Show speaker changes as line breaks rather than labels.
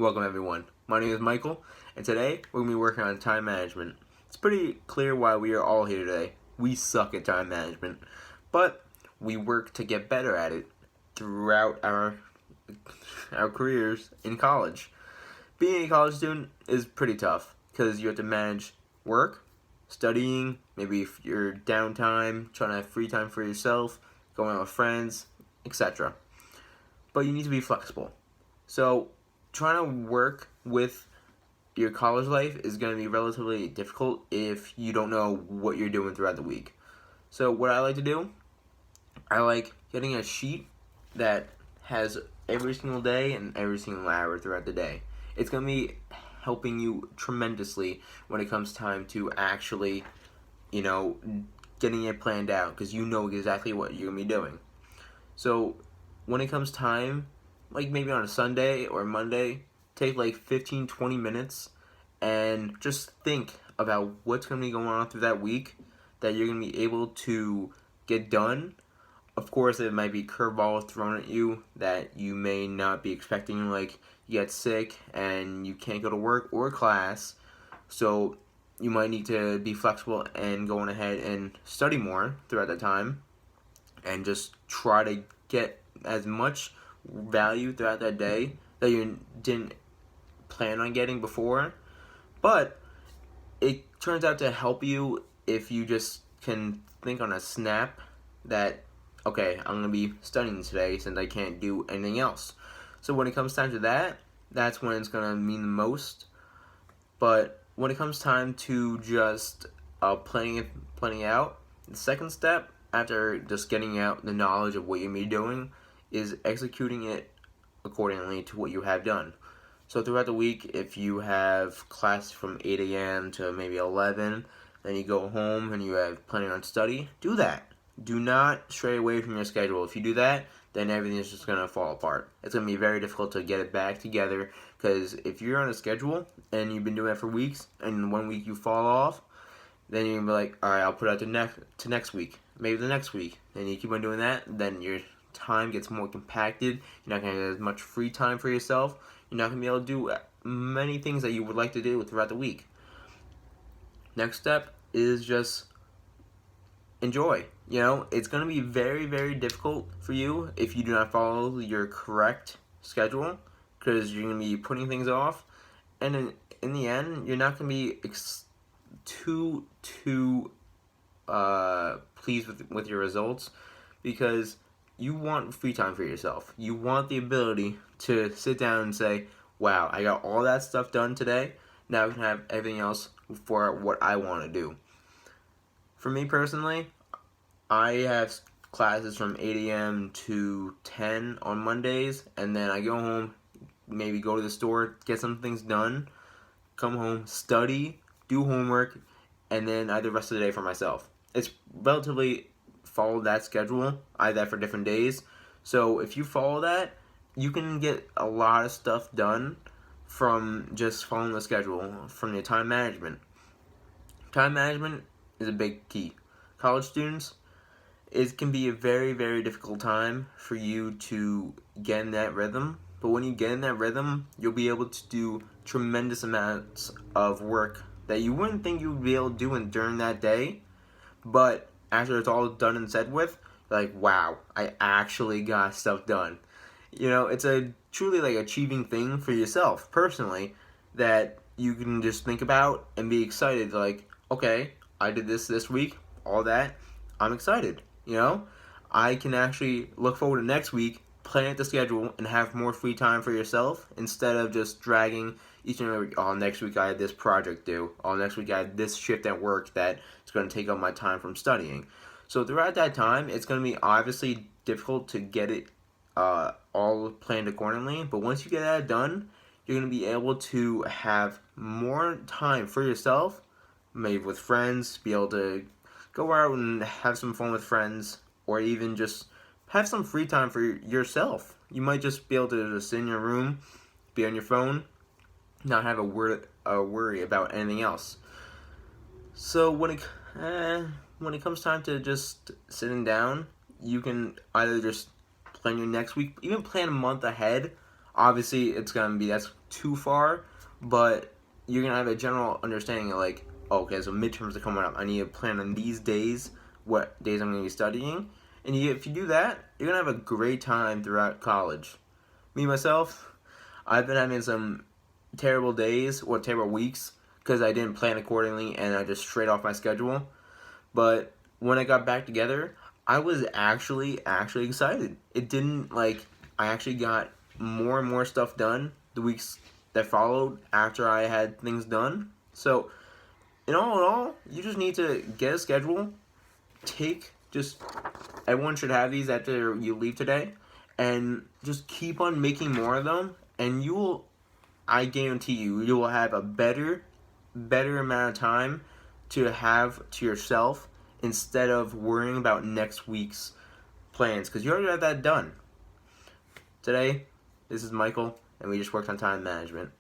Welcome everyone. My name is Michael, and today we're going to be working on time management. It's pretty clear why we are all here today. We suck at time management, but we work to get better at it throughout our careers in college. Being a college student is pretty tough because you have to manage work, studying, maybe if you're downtime, trying to have free time for yourself, going out with friends, etc. But you need to be flexible. So trying to work with your college life is going to be relatively difficult if you don't know what you're doing throughout the week. So what I like to do, I like getting a sheet that has every single day and every single hour throughout the day. It's going to be helping you tremendously when it comes time to actually, getting it planned out because you know exactly what you're going to be doing. So when it comes time, like maybe on a Sunday or Monday, take like 15-20 minutes and just think about what's going to be going on through that week that you're going to be able to get done. Of course, it might be curveballs thrown at you that you may not be expecting, like you get sick and you can't go to work or class, so you might need to be flexible and going ahead and study more throughout that time and just try to get as much value throughout that day that you didn't plan on getting before. But it turns out to help you if you just can think on a snap that, okay, I'm going to be studying today since I can't do anything else. So when it comes time to that, that's when it's going to mean the most. But when it comes time to just planning out, the second step after just getting out the knowledge of what you're going to be doing is executing it accordingly to what you have done. So throughout the week, if you have class from 8 a.m. to maybe 11, then you go home and you have planning on study, do that. Do not stray away from your schedule. If you do that, then everything is just going to fall apart. It's going to be very difficult to get it back together because if you're on a schedule and you've been doing that for weeks and 1 week you fall off, then you're going to be like, all right, I'll put it out to next week, maybe the next week. And you keep on doing that, then your time gets more compacted. You're not going to get as much free time for yourself. You're not going to be able to do many things that you would like to do throughout the week. Next step is just enjoy. It's going to be very, very difficult for you if you do not follow your correct schedule because you're going to be putting things off. And in the end, you're not going to be too pleased with your results because you want free time for yourself. You want the ability to sit down and say, wow, I got all that stuff done today. Now I can have everything else for what I want to do. For me personally, I have classes from 8 a.m. to 10 on Mondays, and then I go home, maybe go to the store, get some things done, come home, study, do homework, and then I do the rest of the day for myself. It's relatively follow that schedule. I have that for different days. So if you follow that, you can get a lot of stuff done from just following the schedule, from your time management. Time management is a big key. College students, it can be a very, very difficult time for you to get in that rhythm. But when you get in that rhythm, you'll be able to do tremendous amounts of work that you wouldn't think you would be able to do during that day. But after it's all done and said with, you're like, wow, I actually got stuff done. It's a truly like achieving thing for yourself personally that you can just think about and be excited. Like, okay, I did this week, all that. I'm excited. I can actually look forward to next week, plan out the schedule, and have more free time for yourself instead of just dragging each and every week. Oh, next week I had this project due. Oh, next week I had this shift at work that is going to take up my time from studying. So throughout that time, it's going to be obviously difficult to get it all planned accordingly. But once you get that done, you're going to be able to have more time for yourself, maybe with friends, be able to go out and have some fun with friends, or even just have some free time for yourself. You might just be able to just sit in your room, be on your phone, not have a worry about anything else. So when it comes time to just sitting down, you can either just plan your next week, even plan a month ahead Obviously, that's too far, but you're gonna have a general understanding of like, okay, so midterms are coming up. I need to plan on these days, what days I'm gonna be studying, and if you do that, you're gonna have a great time throughout college. Me myself, I've been having some terrible days or terrible weeks because I didn't plan accordingly and I just straight off my schedule. But when I got back together, I was actually excited. It didn't like I actually got more and more stuff done the weeks that followed after I had things done. So, in all, you just need to get a schedule. Just everyone should have these after you leave today, and just keep on making more of them, and you will. I guarantee you will have a better amount of time to have to yourself instead of worrying about next week's plans because you already have that done. Today, this is Michael, and we just worked on time management.